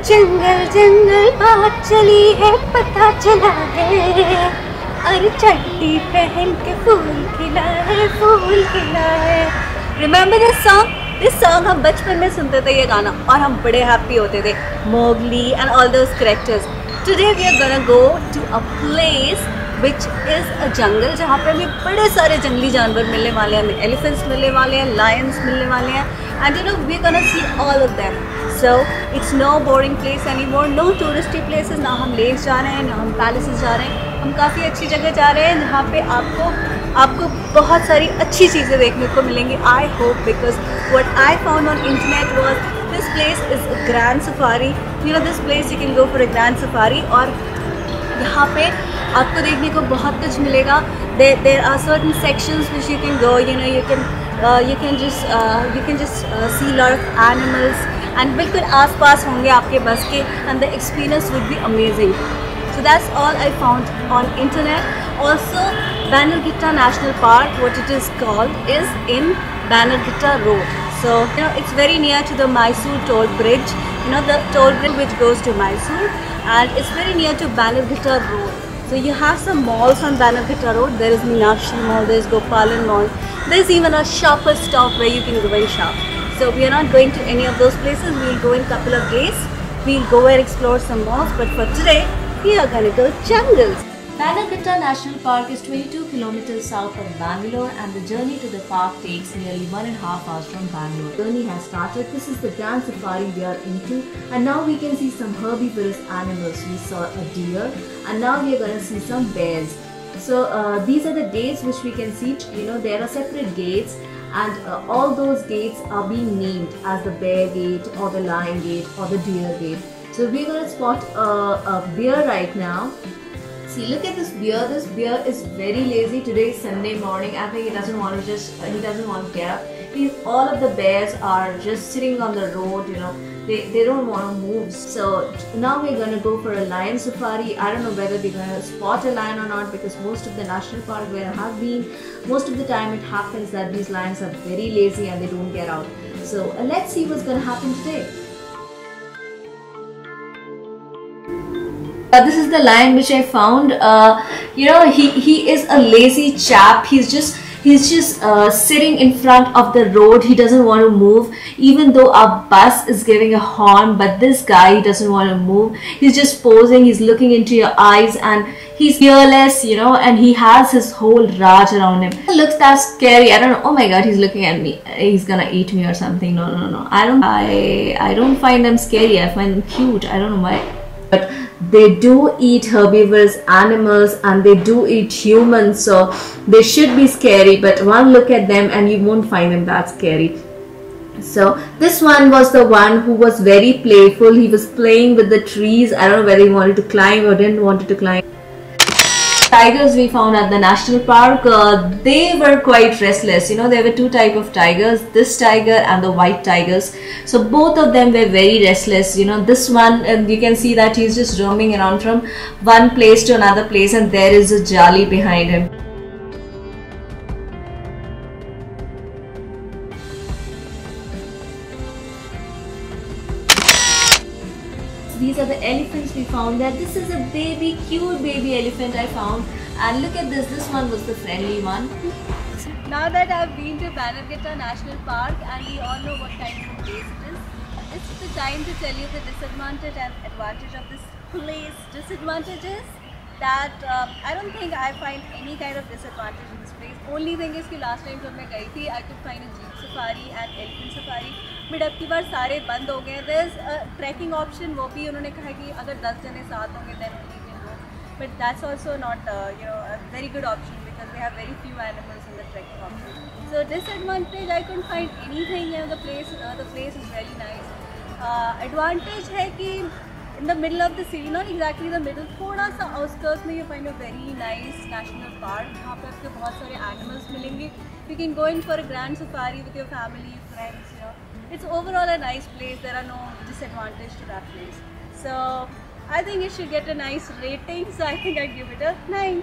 जंगल जंगल बात चली है, पता चला है, और चड्डी पहन के फूल खिला है, फूल खिला है। Remember this song? This song हम बचपन में सुनते थे ये गाना और हम बड़े हैप्पी होते थे। Mowgli and all those characters. Today we are gonna go to a place which is a jungle जहाँ पे हमें बड़े सारे जंगली जानवर मिलने वाले हैं, हमें elephants मिलने वाले हैं, lions मिलने वाले हैं, and you know we're gonna see all of them. So it's no boring place anymore, no touristy places, ना हम lakes जा रहे हैं, ना हम palaces जा रहे हैं, हम काफ़ी अच्छी जगह जा रहे हैं जहाँ पे आपको बहुत सारी अच्छी चीज़ें देखने को मिलेंगी. I hope, because what I found on internet was this place is a grand safari. You know, this place you can go for a grand safari और यहाँ पे आपको देखने को बहुत कुछ मिलेगा. There are certain sections which you can go. You know, you can just see a lot of animals and बिल्कुल आस-पास होंगे आपके बस के, and the experience would be amazing. So that's all I found on internet. Also, Bannerghatta National Park, what it is called, is in Bannerghatta Road. So you know, it's very near to the Mysore toll bridge. You know, the toll bridge which goes to Mysore, and it's very near to Bannerghatta Road. So you have some malls on Bannerghatta Road. There is Meenakshi Mall, there is Gopalan Mall. There is even a shopper's stop where you can go and shop. So we are not going to any of those places. We will go in a couple of days. We will go and explore some malls. But for today, we are going to go jungles. Bannerghatta National Park is 22 kilometers south of Bangalore, and the journey to the park takes nearly 1.5 hours from Bangalore. The journey has started. This is the grand safari we are into, and now we can see some herbivorous animals. We saw a deer, and now we are going to see some bears. So these are the gates which we can see. You know, there are separate gates, and all those gates are being named as the bear gate or the lion gate or the deer gate. So we're going to spot a bear right now. See, look at this bear. This bear is very lazy. Today is Sunday morning. I think he doesn't want to get up. All of the bears are just sitting on the road, you know. They don't want to move. So now we're going to go for a lion safari. I don't know whether we're going to spot a lion or not, because most of the national park where I have been, most of the time it happens that these lions are very lazy and they don't get out. So let's see what's going to happen today. This is the lion which I found. You know, he is a lazy chap. He's just sitting in front of the road. He doesn't want to move, even though our bus is giving a horn. But this guy, he doesn't want to move. He's just posing. He's looking into your eyes, and he's fearless, you know. And he has his whole Raj around him. It looks that scary. I don't know. Oh my God, he's looking at me. He's gonna eat me or something. No. I don't find them scary. I find them cute. I don't know why. But they do eat herbivorous animals, and they do eat humans, so they should be scary, but one look at them and you won't find them that scary. So this one was the one who was very playful. He was playing with the trees. I don't know whether he wanted to climb or didn't want to climb. Tigers we found at the national park, they were quite restless. You know, there were two types of tigers, this tiger and the white tigers. So both of them were very restless. You know, this one, and you can see that he's just roaming around from one place to another place, and there is a jali behind him. These are the elephants we found there. This is a cute baby elephant I found, and look at this. This one was the friendly one. Now that I've been to Bannerghatta National Park and we all know what kind of place it is, it's the time to tell you the disadvantage and advantage of this place. Disadvantage is that I don't think I find any kind of disadvantage in this place. Only thing is कि last time जब मैं गई थी, I could find a jeep safari and elephant safari. But अब की बार सारे बंद हो गए. There's a trekking option. वो भी उन्होंने कहा कि अगर 10 जने साथ होंगे then we can go. But that's also not you know, a very good option, because they have very few animals in the trekking option. So disadvantage, I couldn't find anything. You know, the place is really nice. Advantage है कि in the middle of the city, not exactly the middle, थोड़ा सा outskirts में you find a very nice national park. जहाँ पे आपको बहुत सारे animals मिलेंगे. You can go in for a grand safari with your family, friends. You know, it's overall a nice place. There are no disadvantages to that place. So I think it should get a nice rating. So I think I give it a 9.